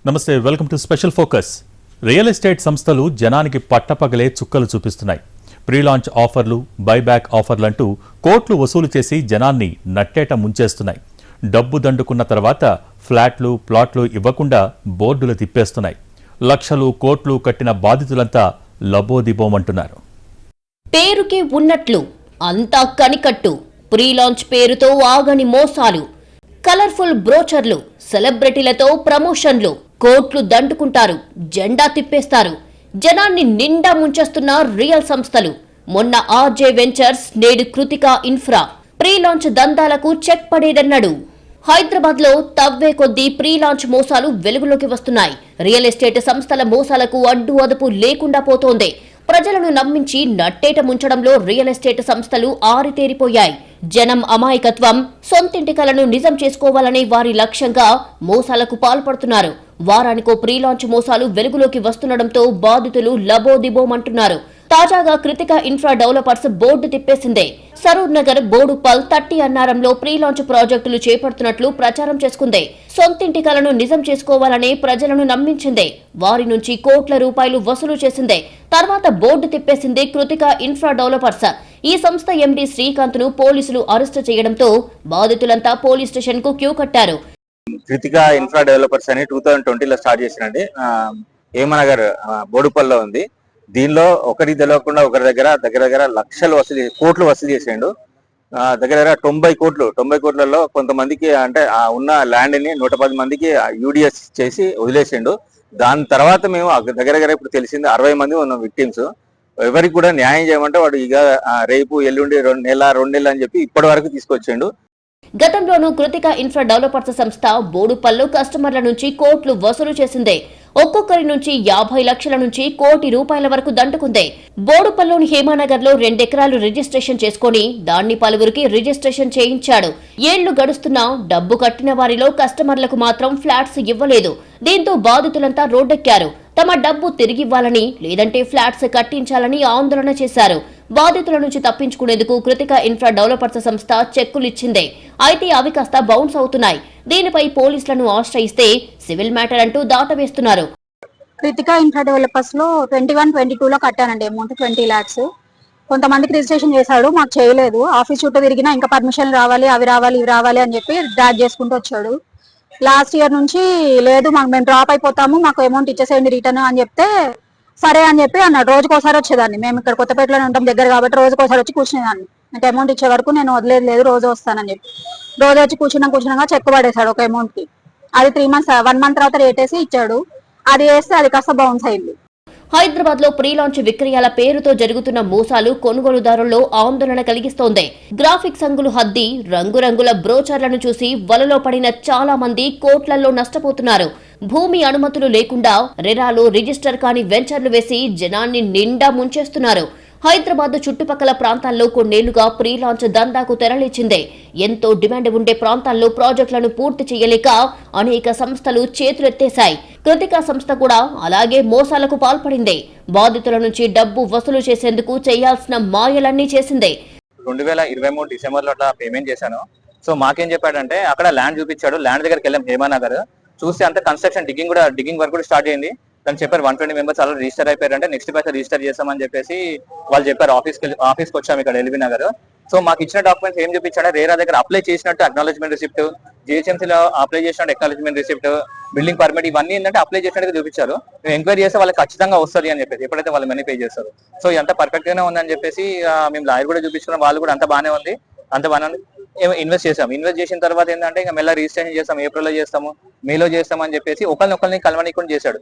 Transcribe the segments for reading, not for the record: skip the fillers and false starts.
నమస్తే, welcome to special focus. Real estate సంస్థలు జనానికి పట్టపగలే చుక్కలు చూపిస్తున్నాయి. ప్రీ లాంచ్ ఆఫర్లు, బైబ్యాక్ ఆఫర్లంటూ కోట్లు వసూలు చేసి జనాన్ని నట్టేట ముంచేస్తున్నాయి. డబ్బు దండుకున్న తర్వాత ఫ్లాట్లు, ప్లాట్లు ఇవ్వకుండా బోర్డులు తిప్పేస్తున్నాయి. లక్షలు, కోట్లు కట్టిన బాధితులంతా లబోదిబోమంటున్నారు. పేరుకే ఉన్నట్లు అంతా కనికట్టు. ప్రీ లాంచ్ పేరుతో ఆగని మోసాలు, కలర్ఫుల్ బ్రోచర్లు, సెలబ్రిటీలతో ప్రమోషన్లు, కోట్లు దండుకుంటారు, జెండా తిప్పేస్తారు. జనాన్ని నిండా ముంచేస్తున్న రియల్ సంస్థలు. మొన్న ఆర్జే వెంచర్స్, నేడు కృతికా ఇన్ఫ్రా ప్రీ లాంచ్ దందాలకు చెక్ పడేదన్నాడు. హైదరాబాద్ లో తవ్వే కొద్దీ ప్రీ లాంచ్ మోసాలు వెలుగులోకి వస్తున్నాయి. రియల్ ఎస్టేట్ సంస్థల మోసాలకు అడ్డు అదుపు లేకుండా పోతోంది. ప్రజలను నమ్మించి నట్టేట ముంచడంలో రియల్ ఎస్టేట్ సంస్థలు ఆరితేరిపోయాయి. జనం అమాయకత్వం, సొంతింటి కలను నిజం చేసుకోవాలనే వారి లక్ష్యంగా మోసాలకు పాల్పడుతున్నారు. వారానికో ప్రీ లాంచ్ మోసాలు వెలుగులోకి వస్తుండటంతో బాధితులు లబోదిబోమంటున్నారు. తాజాగా కృతికా ఇన్ఫ్రా డెవలపర్స్ బోర్డు తిప్పేసిందే. సరూర్ నగర్, బోడుపల్, తట్టి అన్నారంలో ప్రీ లాంచ్ ప్రాజెక్టులు చేపడుతున్నట్లు ప్రచారం చేసుకుంది. సొంతింటి కలను నిజం చేసుకోవాలనే ప్రజలను నమ్మించిందే. వారి నుంచి కోట్ల రూపాయలు వసూలు చేసిందే. తర్వాత బోర్డు తిప్పేసింది కృతికా ఇన్ఫ్రా డెవలపర్స్. ఈ సంస్థ ఎండీ శ్రీకాంత్ ను పోలీసులు అరెస్టు చేయడంతో బాధితులంతా పోలీస్ స్టేషన్ కు క్యూ కట్టారు. కృతికా ఇన్ఫ్రా డెవలపర్స్ అని 2020లో స్టార్ట్ చేసినండి. హేమనగర్ బోడుపల్లో ఉంది. దీనిలో ఒకరికి తెలియకుండా ఒకరి దగ్గర లక్షలు కోట్లు వసూలు చేసిండు. దగ్గర 90 కోట్లలో కొంతమందికి అంటే ఉన్న ల్యాండ్ ని 110 మందికి యూడిఎస్ చేసి వదిలేసిండు. దాని తర్వాత మేము దగ్గర ఇప్పుడు తెలిసింది 60 మంది ఉన్న విక్టిమ్స్. ఎవరికి కూడా న్యాయం చేయమంటే వాడు ఇక రేపు ఎల్లుండి 2 నెలలు అని చెప్పి ఇప్పటి వరకు తీసుకొచ్చిండు. గతంలోనూ కృతికా ఇన్ఫ్రా డెవలపర్స్ సంస్థ బోడుపల్లు కస్టమర్ల నుంచి కోట్లు వసూలు చేసిందే. ఒక్కొక్కరి నుంచి 50 లక్షల నుంచి ₹1 కోటి వరకు దండుకుందే. బోడుపల్లోని హేమానగర్ లో 2 ఎకరాలు రిజిస్ట్రేషన్ చేసుకుని దాన్ని పలువురికి రిజిస్ట్రేషన్ చేయించాడు. ఏళ్లు గడుస్తున్నా డబ్బు కట్టిన వారిలో కస్టమర్లకు మాత్రం ఫ్లాట్స్ ఇవ్వలేదు. దీంతో బాధితులంతా రోడ్డెక్కారు. తమ డబ్బు తిరిగివ్వాలని, లేదంటే ఫ్లాట్స్ కట్టించాలని ఆందోళన చేశారు. బాధితుల నుంచి తప్పించుకునేందుకు కృతికా ఇన్ఫ్రా డెవలపర్స్ సంస్థ చెక్కులిచ్చిందే. అయితే అవి కాస్త బౌన్స్ అవుతున్నాయి. దీనిపై పోలీసులను ఆశ్రయిస్తే సివిల్ మ్యాటర్ అంటూ దాటవేస్తున్నారు. కృతికా ఇన్ఫ్రా డెవలపర్స్ లో 21-22లో కట్టానండి అమౌంట్ 20 lakhs. కొంతమందికి రిజిస్ట్రేషన్ చేశాడు, మాకు చేయలేదు. ఆఫీస్ చుట్టూ తిరిగినా ఇంకా పర్మిషన్ రావాలి, అవి రావాలి, ఇవి రావాలి అని చెప్పి డ్రాగ్ చేసుకుంటూ వచ్చాడు. లాస్ట్ ఇయర్ నుంచి లేదు, మేము డ్రాప్ అయిపోతాము, మాకు అమౌంట్ ఇచ్చేసేయండి రిటర్న్ అని చెప్తే సరే అని చెప్పి అన్నాడు. రోజుకోసారి వచ్చేదాన్ని. మేము ఇక్కడ కొత్తపేటలోనే ఉంటాం దగ్గర కాబట్టి రోజుకోసారి వచ్చి కూర్చునేదాన్ని. నాకు అమౌంట్ ఇచ్చే వరకు నేను వదిలేదు లేదు, రోజు వస్తానని చెప్పి రోజు వచ్చి కూర్చున్నాక చెక్ పడేశాడు ఒక అమౌంట్ కి. అది 3 months 1 month తర్వాత రేట్ వేసి ఇచ్చాడు. అది వేస్తే అది కాస్త బౌన్స్ అయింది. హైదరాబాద్ లో ప్రీ లాంచ్ విక్రయాల పేరుతో జరుగుతున్న మోసాలు కొనుగోలుదారుల్లో ఆందోళన కలిగిస్తోంది. గ్రాఫిక్స్ అంగులు హద్ది, రంగురంగుల బ్రోచర్లను చూసి వలలో పడిన చాలా మంది కోట్లల్లో నష్టపోతున్నారు. భూమి అనుమతులు లేకుండా రెరాలో రిజిస్టర్ కాని వెంచర్లు వేసి జనాన్ని నిండా ముంచేస్తున్నారు. హైదరాబాద్ చుట్టుపక్కల ప్రాంతాల్లో కొన్నేళ్లుగా ప్రీ లాంచ్ దందాకు తెరలేచిందే. ఎంతో డిమాండ్ ఉండే ప్రాంతాల్లో ప్రాజెక్టులను పూర్తి చేయలేక అనేక సంస్థలు చేతులెత్తేశాయి. కృతికా సంస్థ కూడా అలాగే మోసాలకు పాల్పడిందే. బాధితుల నుంచి డబ్బు వసూలు చేసేందుకు చేయాల్సిన మాయలన్నీ చేసిందే. 2023 డిసెంబర్లో అట్లా పేమెంట్ చేశాను. సో మాకేం చెప్పాడంటే అక్కడ ల్యాండ్ చూపించాడు. ల్యాండ్ దగ్గరికి వెళ్ళాం హేమానగర్. చూస్తే అంత కన్స్ట్రక్షన్ డిగ్గింగ్ వర్క్ కూడా స్టార్ట్ అయింది. తను చెప్పారు 120 మెంబర్స్ అలా రిజిస్టర్ అయిపోయారంటే నెక్స్ట్ బ్యాచ్ రిజిస్టర్ చేస్తామని చెప్పేసి వాళ్ళు చెప్పారు. ఆఫీస్కి వచ్చాము ఇక్కడ ఎల్బీ నగర్. సో మాకు ఇచ్చిన డాక్యుమెంట్స్ ఏం చూపించాడు, రేరా దగ్గర అప్లై చేసినట్టు అక్నాలజ్మెంట్ రిసిప్ట్, జిహెచ్ఎంసీలో అప్లై చేసినట్టు అక్నాలజ్మెంట్ రిసిప్ట్, బిల్డింగ్ పర్మిట్, ఇవన్నీ ఏంటంటే అప్లై చేసినట్టు చూపించారు. మేము ఎంక్వైరీ చేస్తే వాళ్ళకి ఖచ్చితంగా వస్తుంది అని చెప్పేసి ఎప్పుడైతే వాళ్ళు మనీ పే చేస్తారు. సో ఎంత పర్ఫెక్ట్ గానే ఉందని చెప్పేసి మేము లాయర్ కూడా చూపించుకున్నాం. వాళ్ళు కూడా అంత బాగానే ఉంది. ఇన్వెస్ట్ చేసాం. ఇన్వెస్ట్ చేసిన తర్వాత ఏంటంటే ఇంకా మెల్ల రిజిస్ట్రేషన్ చేస్తాం, ఏప్రిల్లో చేస్తాము, మేలో చేస్తామని చెప్పేసి ఒకరిని కలవనీకుండా చేశాడు.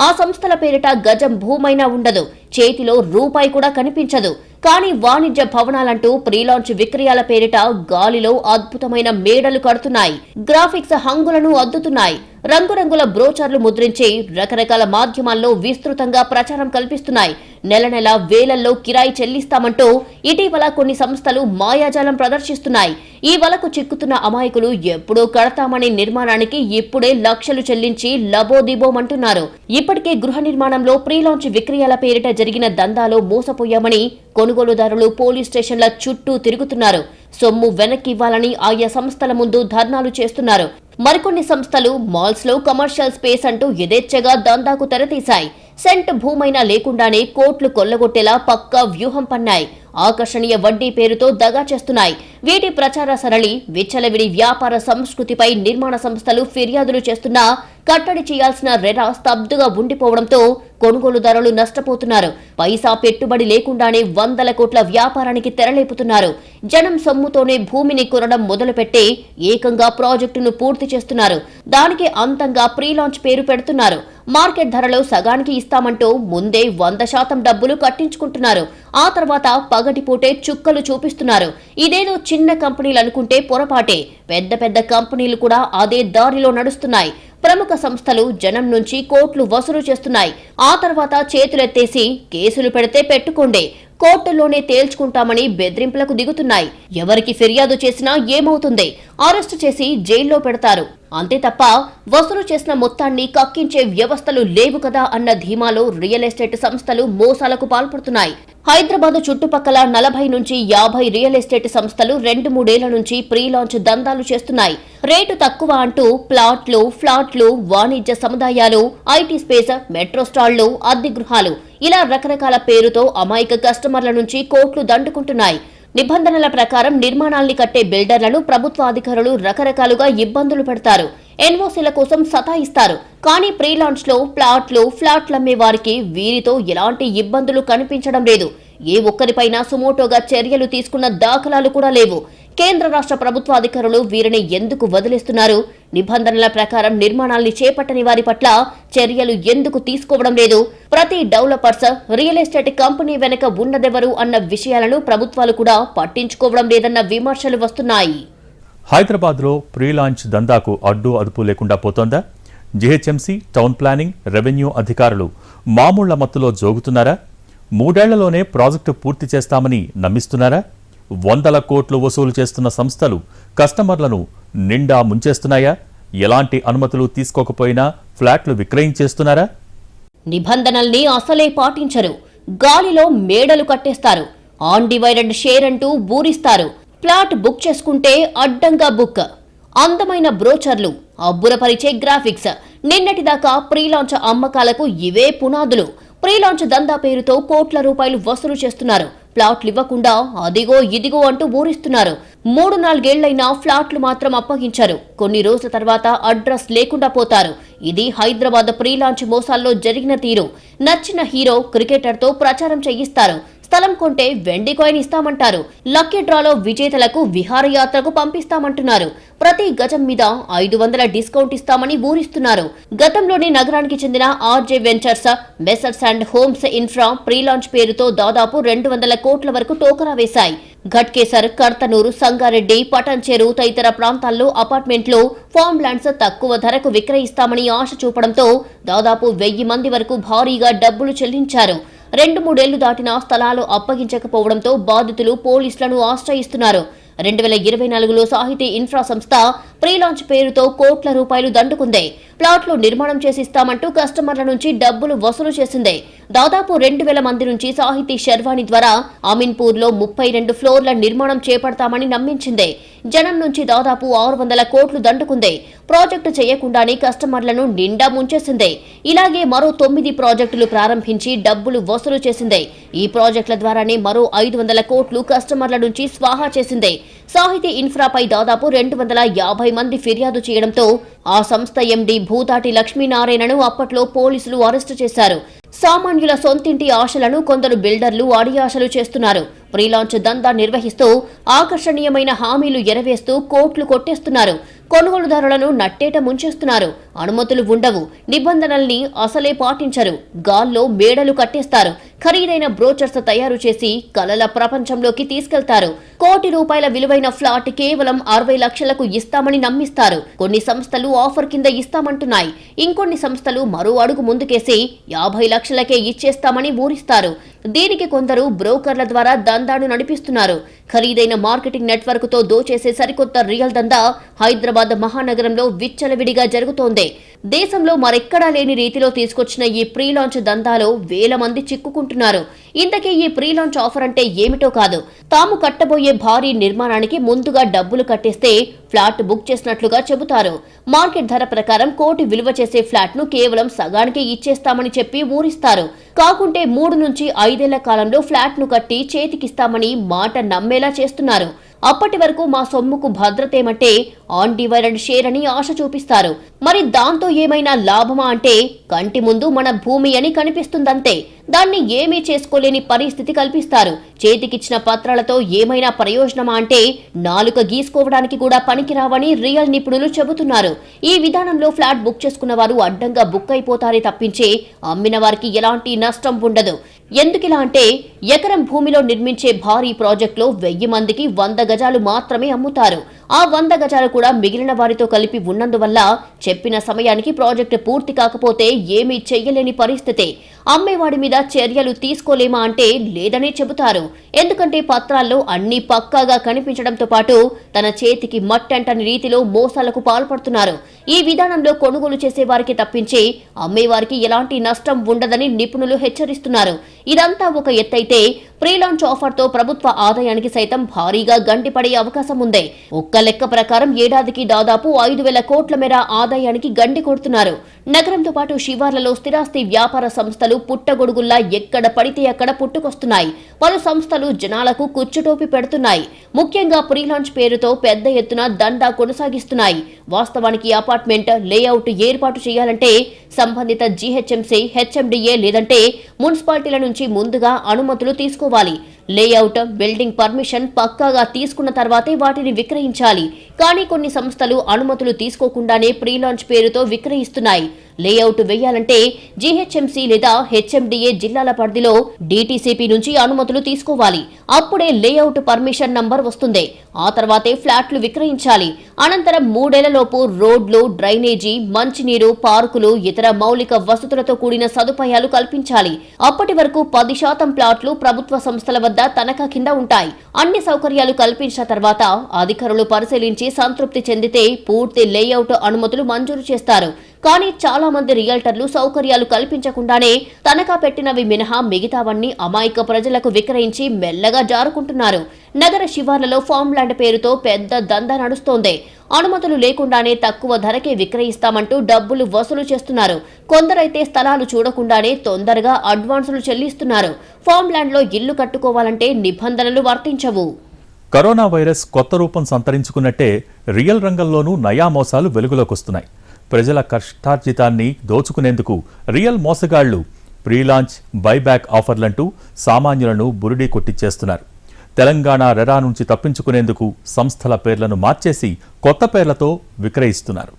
ఆ సంస్థల పేరిట గజం భూమైనా ఉండదు, చేతిలో రూపాయి కూడా కనిపించదు. కానీ వాణిజ్య భవనాలంటూ ప్రీ లాంచ్ విక్రయాల పేరిట గాలిలో అద్భుతమైన మేడలు కడుతున్నాయి. గ్రాఫిక్స్ హంగులను అద్దుతున్నాయి. రంగురంగుల బ్రోచర్లు ముద్రించి రకరకాల మాధ్యమాల్లో విస్తృతంగా ప్రచారం కల్పిస్తున్నాయి. నెల నెల వేలల్లో కిరాయి చెల్లిస్తామంటూ ఇటీవల కొన్ని సంస్థలు మాయాజాలం ప్రదర్శిస్తున్నాయి. ఈ వలకు చిక్కుతున్న అమాయకులు ఎప్పుడూ కడతామనే నిర్మాణానికి ఇప్పుడే లక్షలు చెల్లించి లబోదిబోమంటున్నారు. ఇప్పటికే గృహ నిర్మాణంలో ప్రీలాంచ్ విక్రయాల పేరిట జరిగిన దందాలో మోసపోయామని కొనుగోలుదారులు పోలీస్ స్టేషన్ల చుట్టూ తిరుగుతున్నారు. సొమ్ము వెనక్కి ఇవ్వాలని ఆయా సంస్థల ముందు ధర్నాలు చేస్తున్నారు. మరికొన్ని సంస్థలు మాల్స్ లో కమర్షియల్ స్పేస్ అంటూ యథేచ్ఛగా దందాకు తెరతీశాయి. సెంట్ భూమైనా లేకుండానే కోట్లు కొల్లగొట్టేలా పక్కా వ్యూహం పన్నాయి. ఆకర్షణీయ వడ్డీ పేరుతో దగా చేస్తున్నాయి. వీటి ప్రచార సరళి, విచ్చలవిడి వ్యాపార సంస్కృతిపై నిర్మాణ సంస్థలు ఫిర్యాదులు చేస్తున్నా కట్టడి చేయాల్సిన రెర స్తబ్దుగా ఉండిపోవడంతో కొనుగోలుదారులు నష్టపోతున్నారు. పైసా పెట్టుబడి లేకుండానే వందల కోట్ల వ్యాపారానికి తెరలేపుతున్నారు. జనం సొమ్ముతోనే భూమిని కొనడం మొదలుపెట్టి ఏకంగా ప్రాజెక్టును పూర్తి చేస్తున్నారు. దానికి అంతంగా ప్రీలాంచ్ పేరు పెడుతున్నారు. మార్కెట్ ధరలో సగానికి ఇస్తామంటూ ముందే 100% డబ్బులు కట్టించుకుంటున్నారు. ఆ తర్వాత పగటిపూటే చుక్కలు చూపిస్తున్నారు. ఇదేదో చిన్న కంపెనీలు అనుకుంటే పొరపాటే. పెద్ద పెద్ద కంపెనీలు కూడా అదే దారిలో నడుస్తున్నాయి. ప్రముఖ సంస్థలు జనం నుంచి కోట్లు వసూలు చేస్తున్నాయి. ఆ తర్వాత చేతులెత్తేసి కేసులు పెడితే పెట్టుకోండి, కోర్టుల్లోనే తేల్చుకుంటామని బెదిరింపులకు దిగుతున్నాయి. ఎవరికి ఫిర్యాదు చేసినా ఏమవుతుంది? అరెస్టు చేసి జైల్లో పెడతారు. అంతే తప్ప వసూలు చేసిన మొత్తాన్ని కక్కించే వ్యవస్థలు లేవు కదా అన్న ధీమాలో రియల్ ఎస్టేట్ సంస్థలు మోసాలకు పాల్పడుతున్నాయి. హైదరాబాద్ చుట్టుపక్కల 40 నుంచి 50 రియల్ ఎస్టేట్ సంస్థలు 2-3 ఏళ్ల నుంచి ప్రీలాంచ్ దందాలు చేస్తున్నాయి. రేటు తక్కువ అంటూ ప్లాట్లు, ఫ్లాట్లు, వాణిజ్య సముదాయాలు, ఐటీ స్పేస్, మెట్రో స్టాళ్లు, అద్దె గృహాలు ఇలా రకరకాల పేరుతో అమాయక కస్టమర్ల నుంచి కోట్లు దండుకుంటున్నాయి. నిబంధనల ప్రకారం నిర్మాణాల్ని కట్టే బిల్డర్లను ప్రభుత్వ అధికారులు రకరకాలుగా ఇబ్బందులు పెడతారు. ఎన్ఓసీల కోసం సతాయిస్తారు. కానీ ప్రీలాంచ్ లో ప్లాట్లు, ఫ్లాట్లమ్మే వారికి వీరితో ఎలాంటి ఇబ్బందులు కనిపించడం లేదు. ఏ ఒక్కరిపైనా సుమోటోగా చర్యలు తీసుకున్న దాఖలాలు కూడా లేవు. కేంద్ర రాష్ట్ర ప్రభుత్వ అధికారులు వీరిని ఎందుకు వదిలేస్తున్నారు? నిబంధనల ప్రకారం నిర్మాణాల్ని చేపట్టని వారి పట్ల చర్యలు ఎందుకు తీసుకోవడం లేదు? ప్రతి డెవలపర్స్, రియల్ ఎస్టేట్ కంపెనీ వెనక ఉన్నదెవరు అన్న విషయాలను ప్రభుత్వాలు కూడా పట్టించుకోవడం లేదన్న విమర్శలు వస్తున్నాయి. హైదరాబాద్లో ప్రీలాంచ్ దందాకు అడ్డు అదుపు లేకుండా పోతోందా? జీహెచ్ఎంసీ, టౌన్ ప్లానింగ్, రెవెన్యూ అధికారులు మామూళ్ల మత్తులో జోగుతున్నారా? 3 ఏళ్లలోనే ప్రాజెక్టు పూర్తి చేస్తామని నమ్మిస్తున్నారా? 100 కోట్లు వసూలు చేస్తున్న సంస్థలు కస్టమర్లను నిండా ముంచేస్తున్నాయా? ఎలాంటి అనుమతులు తీసుకోకపోయినా ఫ్లాట్లు విక్రయించేస్తున్నారా? నిబంధనల్ని అసలే పాటించరు. గాలిలో మేడలు కట్టేస్తారు. అన్డివైడెడ్ షేర్ అంటూ ఊరిస్తారు. ఫ్లాట్ బుక్ చేసుకుంటే అడ్డంగా బుక్. అందమైన బ్రోచర్లు, అబ్బురపరిచే గ్రాఫిక్స్. నిన్నటిదాకా ప్రీలాంచ్ అమ్మకాలకు ఇవే పునాదులు. ప్రీలాంచ్ దందా పేరుతో కోట్ల రూపాయలు వసూలు చేస్తున్నారు. ఫ్లాట్లు ఇవ్వకుండా అదిగో ఇదిగో అంటూ ఊరిస్తున్నారు. 3-4 ఏళ్లైనా ఫ్లాట్లు మాత్రం అప్పగించారు. కొన్ని రోజుల తర్వాత అడ్రస్ లేకుండా పోతారు. ఇది హైదరాబాద్ ప్రీలాంచ్ మోసాల్లో జరిగిన తీరు. నచ్చిన హీరో, క్రికెటర్తో ప్రచారం చేయిస్తారు. స్థలం కొంటే వెండి కాయిన్ ఇస్తామంటారు. లక్కీ డ్రాలో విజేతలకు విహారయాత్రకు పంపిస్తామంటున్నారు. ప్రతి గజం మీద 500 డిస్కౌంట్ ఇస్తామని ఊరిస్తున్నారు. గతంలోనే నగరానికి చెందిన RJ ventures, Messrs and homes infra ప్రీలాంచ్ పేరుతో దాదాపు 200 కోట్ల వరకు టోకరా వేశాయి. ఘట్కేసర్, కర్తనూరు, సంగారెడ్డి, పటంచెరు తదితర ప్రాంతాల్లో అపార్ట్మెంట్లు, ఫార్మ్ ల్యాండ్స్ తక్కువ ధరకు విక్రయిస్తామని ఆశ చూపడంతో దాదాపు 1000 మంది వరకు భారీగా డబ్బులు చెల్లించారు. 2-3 ఏళ్లు దాటినా స్థలాలు అప్పగించకపోవడంతో బాధితులు పోలీసులను ఆశ్రయిస్తున్నారు. 2024లో సాహితీ ఇన్ఫ్రా సంస్థ ప్రీలాంచ్ పేరుతో కోట్ల రూపాయలు దండుకుంది. ప్లాట్లు నిర్మాణం చేసిస్తామంటూ కస్టమర్ల నుంచి డబ్బులు వసూలు చేసింది. దాదాపు 2000 మంది నుంచి సాహితీ శర్వాణి ద్వారా అమీన్పూర్లో 32 ఫ్లోర్ల నిర్మాణం చేపడతామని నమ్మించింది. జనం నుంచి దాదాపు 600 కోట్లు దండుకుంది. ప్రాజెక్టు చేయకుండానే కస్టమర్లను నిండా ముంచేసింది. ఇలాగే మరో 9 ప్రాజెక్టులు ప్రారంభించి డబ్బులు వసూలు చేసింది. ఈ ప్రాజెక్టుల ద్వారానే మరో 500 కోట్లు కస్టమర్ల నుంచి స్వాహా చేసింది. సాహితీ ఇన్ఫ్రాపై దాదాపు 250 మంది ఫిర్యాదు చేయడంతో ఆ సంస్థ ఎండీ భూతాటి లక్ష్మీనారాయణను అప్పట్లో పోలీసులు అరెస్టు చేశారు. సామాన్యుల సొంతింటి ఆశలను కొందరు బిల్డర్లు అడియాశలు చేస్తున్నారు. ప్రీలాంచ్ దందా నిర్వహిస్తూ ఆకర్షణీయమైన హామీలు ఎరవేస్తూ కోట్లు కొట్టేస్తున్నారు. కొనుగోలుదారులను నట్టేట ముంచేస్తున్నారు. అనుమతులు ఉండవు. నిబంధనల్ని అసలే పాటించరు. గాల్లో మేడలు కట్టేస్తారు. ఖరీదైన బ్రోచర్స్ తయారు చేసి కలల ప్రపంచంలోకి తీసుకెళ్తారు. కోటి రూపాయల విలువైన ఫ్లాట్ కేవలం 60 లక్షలకు ఇస్తామని నమ్మిస్తారు. కొన్ని సంస్థలు ఆఫర్ కింద ఇస్తామంటున్నాయి. ఇంకొన్ని సంస్థలు మరో అడుగు ముందుకేసి 50 లక్షలకే ఇచ్చేస్తామని ఊరిస్తారు. దీనికి కొందరు బ్రోకర్ల ద్వారా దందాను నడిపిస్తున్నారు. ఖరీదైన మార్కెటింగ్ నెట్వర్క్ తో దోచేసే సరికొత్త రియల్ దందా హైదరాబాద్ మహానగరంలో విచ్చలవిడిగా జరుగుతోంది. దేశంలో మరెక్కడా లేని రీతిలో తీసుకొచ్చిన ఈ ప్రీ లాంచ్ దందాలో వేల మంది చిక్కుకుంటున్నారు. ఇంతకీ ఈ ప్రీ లాంచ్ ఆఫర్ అంటే ఏమిటో కాదు, తాము కట్టబోయే భారీ నిర్మాణానికి ముందుగా డబ్బులు కట్టేస్తే ఫ్లాట్ బుక్ చేసినట్లుగా చెబుతారు. మార్కెట్ ధర ప్రకారం కోటి విలువ చేసే ఫ్లాట్ ను కేవలం సగానికి ఇచ్చేస్తామని చెప్పి ఊరిస్తారు. కాకుంటే 3 నుంచి 5 ఏళ్ల కాలంలో ఫ్లాట్ ను కట్టి చేతికిస్తామని మాట నమ్మేలా చేస్తున్నారు. అప్పటి వరకు మా సొమ్ముకు భద్రతేమంటే ఆన్ డివైడెడ్ షేర్ అని ఆశ చూపిస్తారు. మరి దాంతో ఏమైనా లాభమా అంటే కంటి ముందు మన భూమి అని కనిపిస్తుందంతే. దాన్ని ఏమీ చేసుకోలేని పరిస్థితి కల్పిస్తారు. చేతికిచ్చిన పత్రాలతో ఏమైనా ప్రయోజనమా అంటే నాలుక గీసుకోవడానికి కూడా పనికిరావని రియల్ నిపుణులు చెబుతున్నారు. ఈ విధానంలో ఫ్లాట్ బుక్ చేసుకున్న వారు అడ్డంగా బుక్ అయిపోతారే తప్పించి అమ్మిన వారికి ఎలాంటి నష్టం ఉండదు. ఎందుకిలా అంటే ఎకరం భూమిలో నిర్మించే భారీ ప్రాజెక్టులో 1000 మందికి 100 గజాలు మాత్రమే అమ్ముతారు. ఆ 100 గజాలు కూడా మిగిలిన వారితో కలిపి ఉన్నందువల్ల చెప్పిన సమయానికి ప్రాజెక్టు పూర్తి కాకపోతే ఏమీ చెయ్యలేని పరిస్థితి. అమ్మేవాడి మీద చర్యలు తీసుకోలేమా అంటే లేదనే చెబుతారు. ఎందుకంటే పత్రాల్లో అన్ని పక్కాగా కనిపించడంతో పాటు తన చేతికి మట్టంటని రీతిలో మోసాలకు పాల్పడుతున్నారు. ఈ విధానంలో కొనుగోలు చేసే వారికి తప్పించి అమ్మేవారికి ఎలాంటి నష్టం ఉండదని నిపుణులు హెచ్చరిస్తున్నారు. ఇదంతా ఒక ఎత్తైతే ప్రీ లాంచ్ ఆఫర్ తో ప్రభుత్వ ఆదాయానికి సైతం భారీగా గండిపడే అవకాశం ఉంది. ఒక్క లెక్క ప్రకారం ఏడాదికి దాదాపు 5,000 కోట్ల మేర ఆదాయానికి గండి కొడుతున్నారు. నగరంతో పాటు శివార్లలో స్థిరాస్తి వ్యాపార సంస్థలు పుట్టగొడుగుల్లా ఎక్కడ పడితే అక్కడ పుట్టుకొస్తున్నాయి. పలు సంస్థలు జనాలకు కుచ్చుటోపి పెడుతున్నాయి. ముఖ్యంగా ప్రీ లాంచ్ పేరుతో పెద్ద ఎత్తున దందా కొనసాగిస్తున్నాయి. వాస్తవానికి అపార్ట్మెంట్ లేఅవుట్ ఏర్పాటు చేయాలంటే సంబంధిత జీహెచ్ఎంసీ, హెచ్ఎండిఏ లేదంటే మున్సిపాలిటీల నుంచి ముందుగా అనుమతులు తీసుకోవాలి. లేఅవుట్, బిల్డింగ్ పర్మిషన్ పక్కాగా తీసుకున్న తర్వాతే వాటిని విక్రయించాలి. కానీ కొన్ని సంస్థలు అనుమతులు తీసుకోకుండానే ప్రీ లాంచ్ పేరుతో విక్రయిస్తున్నాయి. లేఅవుట్ వేయాలంటే జీహెచ్ఎంసీ లేదా హెచ్ఎండిఏ జిల్లాల పరిధిలో డీటీసీపీ నుంచి అనుమతులు తీసుకోవాలి. అప్పుడే లేఅవుట్ పర్మిషన్ నంబర్ వస్తుంది. ఆ తర్వాతే ఫ్లాట్లు విక్రయించాలి. అనంతరం 3 ఏళ్లలోపు రోడ్లు, డ్రైనేజీ, మంచినీరు, పార్కులు, ఇతర మౌలిక వసతులతో కూడిన సదుపాయాలు కల్పించాలి. అప్పటి వరకు 10% ప్లాట్లు ప్రభుత్వ సంస్థల వద్ద తనఖా కింద ఉంటాయి. అన్ని సౌకర్యాలు కల్పించిన తర్వాత అధికారులు పరిశీలించి సంతృప్తి చెందితే పూర్తి లేఅవుట్ అనుమతులు మంజూరు చేస్తారు. కానీ చాలా మంది రియల్టర్లు సౌకర్యాలు కల్పించకుండానే తనఖా పెట్టినవి మినహా మిగతావన్నీ అమాయక ప్రజలకు విక్రయించి మెల్లగా జారుకుంటున్నారు. నగర శివార్లలో ఫామ్ ల్యాండ్ పేరుతో పెద్ద దందా నడుస్తోంది. అనుమతులు లేకుండానే తక్కువ ధరకే విక్రయిస్తామంటూ డబ్బులు వసూలు చేస్తున్నారు. కొందరైతే స్థలాలు చూడకుండానే తొందరగా అడ్వాన్సులు చెల్లిస్తున్నారు. ఫామ్ ల్యాండ్ లో ఇల్లు కట్టుకోవాలంటే నిబంధనలు వర్తించవు. కరోనా వైరస్ కొత్త రూపం సంతరించుకున్నట్టే రియల్ రంగంలోనూ నయా మోసాలు వెలుగులోకొస్తున్నాయి. ప్రజల కష్టార్జితాన్ని దోచుకునేందుకు రియల్ మోసగాళ్లు ప్రీ లాంచ్, బైబ్యాక్ ఆఫర్లంటూ సామాన్యులను బురిడీ కొట్టించేస్తున్నారు. తెలంగాణ రెరా నుంచి తప్పించుకునేందుకు సంస్థల పేర్లను మార్చేసి కొత్త పేర్లతో విక్రయిస్తున్నారు.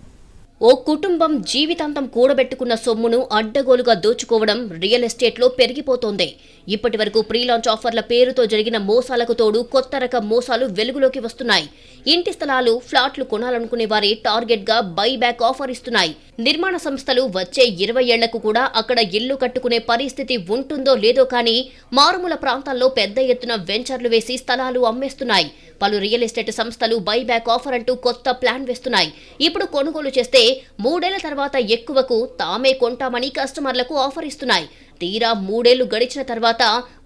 ఓ కుటుంబం జీవితాంతం కూడబెట్టుకున్న సొమ్మును అడ్డగోలుగా దోచుకోవడం రియల్ ఎస్టేట్లో పెరిగిపోతోంది. ఇప్పటి వరకు ప్రీ లాంచ్ ఆఫర్ల పేరుతో జరిగిన మోసాలకు తోడు కొత్త రకం మోసాలు వెలుగులోకి వస్తున్నాయి. ఇంటి స్థలాలు, ఫ్లాట్లు కొనాలనుకునే వారే టార్గెట్ గా బైబ్యాక్ ఆఫర్ ఇస్తున్నాయి. నిర్మాణ సంస్థలు వచ్చే 20 ఏళ్లకు కూడా అక్కడ ఇల్లు కట్టుకునే పరిస్థితి ఉంటుందో లేదో కానీ మారుమూల ప్రాంతాల్లో పెద్ద ఎత్తున వెంచర్లు వేసి స్థలాలు అమ్మేస్తున్నాయి. పలు రియల్ ఎస్టేట్ సంస్థలు బైబ్యాక్ ఆఫర్ అంటూ కొత్త ప్లాన్ వేస్తున్నాయి. ఇప్పుడు కొనుగోలు చేస్తే 3 ఏళ్ల తర్వాత ఎక్కువకు తామే కొంటామని కస్టమర్లకు ఆఫర్ ఇస్తున్నాయి. తీరా 3 ఏళ్లు గడిచిన తర్వాత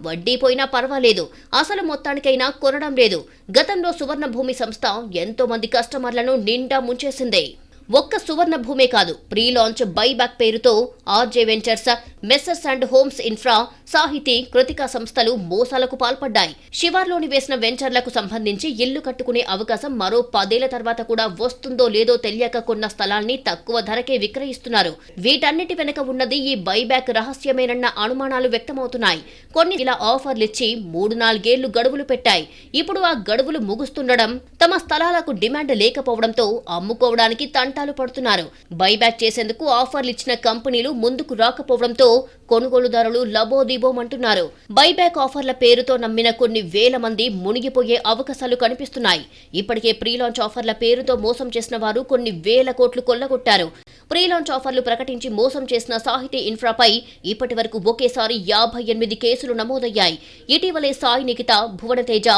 వడ్డీ పోయినా పర్వాలేదు, అసలు మొత్తానికైనా కొనడం లేదు. గతంలో సువర్ణ భూమి సంస్థ ఎంతో మంది కస్టమర్లను నిండా ముంచేసింది. ఒక్క సువర్ణ భూమే కాదు, ప్రీ లాంచ్, బైబ్యాక్ పేరుతో RJ ventures, Messrs and homes infra, సాహితీ, కృతికా సంస్థలు మోసాలకు పాల్పడ్డాయి. శివార్లోని వేసిన వెంచర్లకు సంబంధించి ఇల్లు కట్టుకునే అవకాశం మరో 10 ఏళ్ల తర్వాత కూడా వస్తుందో లేదో తెలియక కొన్న స్థలాల్ని తక్కువ ధరకే విక్రయిస్తున్నారు. వీటన్నిటి వెనక ఉన్నది ఈ బైబ్యాక్ రహస్యమేనన్న అనుమానాలు వ్యక్తమవుతున్నాయి. కొన్ని ఇలా ఆఫర్లిచ్చి 3-4 ఏళ్లు గడువులు పెట్టాయి. ఇప్పుడు ఆ గడువులు ముగుస్తుండడం, తమ స్థలాలకు డిమాండ్ లేకపోవడంతో అమ్ముకోవడానికి తంటాలు తంటాలు పడుతున్నారు. బైబ్యాక్ చేసేందుకు ఆఫర్లు ఇచ్చిన కంపెనీలు ముందుకు రాకపోవడంతో కొనుగోలుదారులు లబోదిబోమంటున్నారు. బైబ్యాక్ ఆఫర్ల పేరుతో నమ్మిన కొన్ని వేల మంది మునిగిపోయే అవకాశాలు కనిపిస్తున్నాయి. ఇప్పటికే ప్రీ లాంచ్ ఆఫర్ల పేరుతో మోసం చేసిన వారు కొన్ని వేల కోట్లు కొల్లగొట్టారు. ప్రీ లాంచ్ ఆఫర్లు ప్రకటించి మోసం చేసిన సాహితీ ఇన్ఫ్రాపై ఇప్పటి వరకు ఒకేసారి 58 కేసులు నమోదయ్యాయి. ఇటీవలే Sai Nikhita, Bhuvanateja,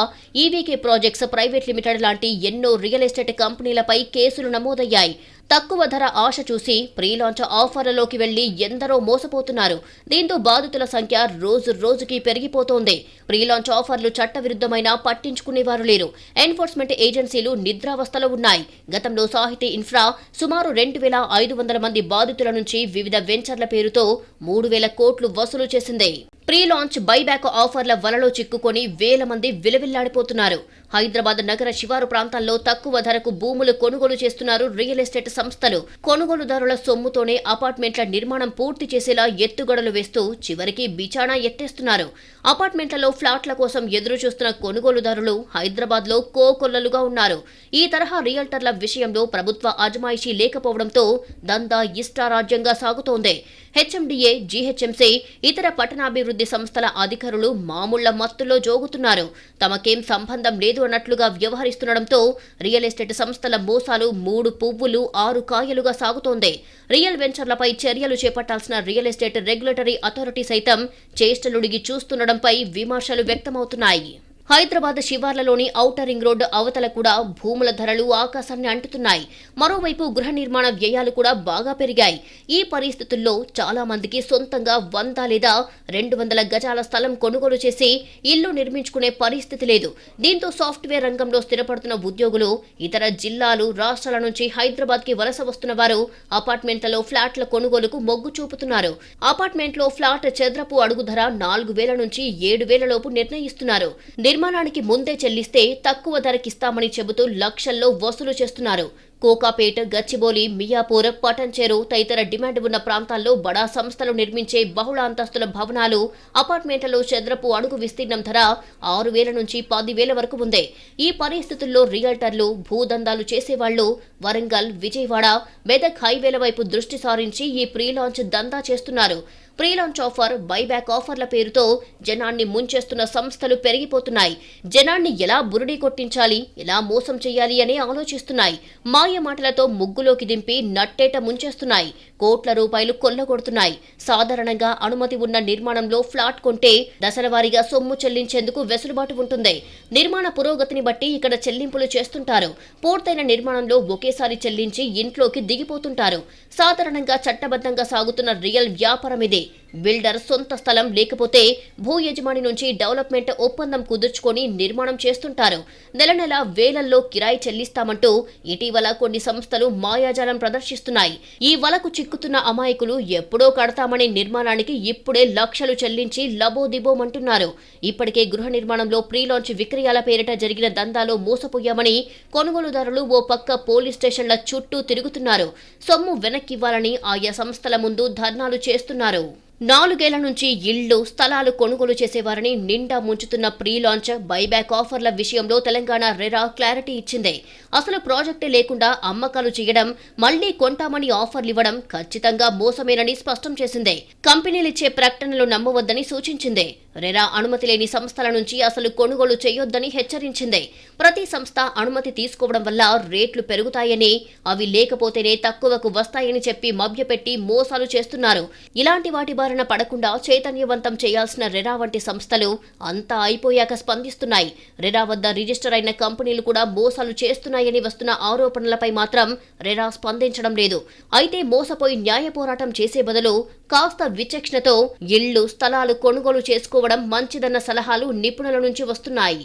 EVK projects private limited లాంటి ఎన్నో రియల్ ఎస్టేట్ కంపెనీలపై కేసులు నమోదయ్యాయి. తక్కువ ధర ఆశ చూసి ప్రీ లాంచ్ ఆఫర్లలోకి వెళ్లి ఎందరో మోసపోతున్నారు. దీంతో బాధితుల సంఖ్య రోజు రోజుకి పెరిగిపోతోంది. ప్రీ లాంచ్ ఆఫర్లు చట్టవిరుద్ధమైనా పట్టించుకునేవారు లేరు. ఎన్ఫోర్స్మెంట్ ఏజెన్సీలు నిద్రావస్థలో ఉన్నాయి. గతంలో సాహితీ ఇన్ఫ్రా సుమారు 2,500 మంది బాధితుల నుంచి వివిధ వెంచర్ల పేరుతో 3,000 కోట్లు వసూలు చేసింది. ప్రీ లాంచ్ బైబ్యాక్ ఆఫర్ల వలలో చిక్కుకొని వేల మంది విలవిల్లాడిపోతున్నారు. హైదరాబాద్ నగర శివారు ప్రాంతాల్లో తక్కువ ధరకు భూములు కొనుగోలు చేస్తున్నారు రియల్ ఎస్టేట్ సంస్థలు. కొనుగోలుదారుల సొమ్ముతోనే అపార్ట్మెంట్ల నిర్మాణం పూర్తి చేసేలా ఎత్తుగడలు వేస్తూ చివరికి బిచాణా ఎత్తేస్తున్నారు. అపార్ట్మెంట్లలో ఫ్లాట్ల కోసం ఎదురు చూస్తున్న కొనుగోలుదారులు హైదరాబాద్ లో కోకొల్లలుగా ఉన్నారు. ఈ తరహా రియల్టర్ల విషయంలో ప్రభుత్వ అజమాయిషీ లేకపోవడంతో దందా ఇష్టారాజ్యంగా సాగుతోంది. హెచ్ఎండిఏ, జీహెచ్ఎంసీ, ఇతర పట్టణాభివృద్ధి సంస్థల అధికారులు మామూళ్ల మత్తులో జోగుతున్నారు. తమకేం సంబంధం లేదు అన్నట్లుగా వ్యవహరిస్తుండటంతో రియల్ ఎస్టేట్ సంస్థల మోసాలు 3 పువ్వులు 6 కాయలుగా సాగుతోంది. రియల్ వెంచర్లపై చర్యలు చేపట్టాల్సిన రియల్ ఎస్టేట్ రెగ్యులేటరీ అథారిటీ సైతం చేష్టలుడిగి చూస్తుండటంపై విమర్శలు వ్యక్తమవుతున్నాయి. హైదరాబాద్ శివార్లలోని ఔటర్ రింగ్ రోడ్డు అవతల కూడా భూముల ధరలు ఆకాశాన్ని అంటుతున్నాయి. మరోవైపు గృహ నిర్మాణ వ్యయాలు కూడా బాగా పెరిగాయి. ఈ పరిస్థితుల్లో చాలా మందికి సొంతంగా 100 లేదా 200 గజాల స్థలం కొనుగోలు చేసి ఇల్లు నిర్మించుకునే పరిస్థితి లేదు. దీంతో సాఫ్ట్వేర్ రంగంలో స్థిరపడుతున్న ఉద్యోగులు ఇతర జిల్లాలు, రాష్ట్రాల నుంచి హైదరాబాద్ కి వలస వస్తున్న వారు అపార్ట్మెంట్లలో ఫ్లాట్ల కొనుగోలుకు మొగ్గు చూపుతున్నారు. అపార్ట్మెంట్లో ఫ్లాట్ చదరపు అడుగు ధర 4,000 నుంచి 7,000 లోపు నిర్ణయిస్తున్నారు. నిర్మాణానికి ముందే చెల్లిస్తే తక్కువ ధరకిస్తామని చెబుతూ లక్షల్లో వసూలు చేస్తున్నారు. కోకాపేట్, గచ్చిబౌలి, మియాపూర్, పటంచెరు తదితర డిమాండ్ ఉన్న ప్రాంతాల్లో బడా సంస్థలు నిర్మించే బహుళ అంతస్తుల భవనాలు, అపార్ట్మెంట్లలో చదరపు అడుగు విస్తీర్ణం ధర 6,000 నుంచి 10,000 వరకు ఉంది. ఈ పరిస్థితుల్లో రియల్టర్లు, భూదందాలు చేసేవాళ్లు వరంగల్, విజయవాడ, మెదక్ హైవేల వైపు దృష్టి సారించి ఈ ప్రీ లాంచ్ దందా చేస్తున్నారు. ప్రీ లాంచ్ ఆఫర్, బైబ్యాక్ ఆఫర్ల పేరుతో జనాన్ని ముంచేస్తున్న సంస్థలు పెరిగిపోతున్నాయి. జనాన్ని ఎలా బురిడి కొట్టించాలి, ఎలా మోసం చేయాలి అని ఆలోచిస్తున్నాయి. మాయ మాటలతో ముగ్గులోకి దింపి నట్టేట ముంచేస్తున్నాయి. కోట్ల రూపాయలు కొల్లగొడుతున్నాయి. సాధారణంగా అనుమతి ఉన్న నిర్మాణంలో ఫ్లాట్ కొంటే దశలవారీగా సొమ్ము చెల్లించేందుకు వెసులుబాటు ఉంటుంది. నిర్మాణ పురోగతిని బట్టి ఇక్కడ చెల్లింపులు చేస్తుంటారు. పూర్తయిన నిర్మాణంలో ఒకేసారి చెల్లించి ఇంట్లోకి దిగిపోతుంటారు. సాధారణంగా చట్టబద్ధంగా సాగుతున్న రియల్ వ్యాపారం ఇది. బిల్డర్ సొంత స్థలం లేకపోతే భూ యజమాని నుంచి డెవలప్మెంట్ ఒప్పందం కుదుర్చుకొని నిర్మాణం చేస్తుంటారు. నెల నెల వేలల్లో కిరాయి చెల్లిస్తామంటూ ఇటీవల కొన్ని సంస్థలు మాయాజాలం ప్రదర్శిస్తున్నాయి. ఈ వలకు చిక్కుతున్న అమాయకులు ఎప్పుడో కడతామనే నిర్మాణానికి ఇప్పుడే లక్షలు చెల్లించి లబోదిబోమంటున్నారు. ఇప్పటికే గృహ నిర్మాణంలో ప్రీ లాంచ్ విక్రయాల పేరిట జరిగిన దందాలో మోసపోయామని కొనుగోలుదారులు ఓ పక్క పోలీస్ స్టేషన్ల చుట్టూ తిరుగుతున్నారు. సొమ్ము వెనక్కివ్వాలని ఆయా సంస్థల ముందు ధర్నాలు చేస్తున్నారు. 4 ఏళ్ల నుంచి ఇళ్లు, స్థలాలు కొనుగోలు చేసేవారని నిండా ముంచుతున్న ప్రీ లాంచ్, బైబ్యాక్ ఆఫర్ల విషయంలో తెలంగాణ రెరా క్లారిటీ ఇచ్చింది. అసలు ప్రాజెక్టే లేకుండా అమ్మకాలు చేయడం, మళ్లీ కొంటామని ఆఫర్లు ఇవ్వడం ఖచ్చితంగా మోసమేనని స్పష్టం చేసింది. కంపెనీలిచ్చే ప్రకటనలు నమ్మవద్దని సూచించింది. రెరా అనుమతి లేని సంస్థల నుంచి అసలు కొనుగోలు చేయొద్దని హెచ్చరించింది. ప్రతి సంస్థ అనుమతి తీసుకోవడం వల్ల రేట్లు పెరుగుతాయని, అవి లేకపోతేనే తక్కువకు వస్తాయని చెప్పి మభ్యపెట్టి మోసాలు చేస్తున్నారు. ఇలాంటి వాటి బారిన పడకుండా చైతన్యవంతం చేయాల్సిన రెరా వంటి సంస్థలు అంతా అయిపోయాక స్పందిస్తున్నాయి. రెరా వద్ద రిజిస్టర్ అయిన కంపెనీలు కూడా మోసాలు చేస్తున్నాయని వస్తున్న ఆరోపణలపై మాత్రం రెరా స్పందించడం లేదు. అయితే మోసపోయి న్యాయ పోరాటం చేసే బదులు కాస్త విచక్షణతో ఇళ్లు, స్థలాలు కొనుగోలు చేసుకోవడం మంచిదన్న సలహాలు నిపుణుల నుంచి వస్తున్నాయి.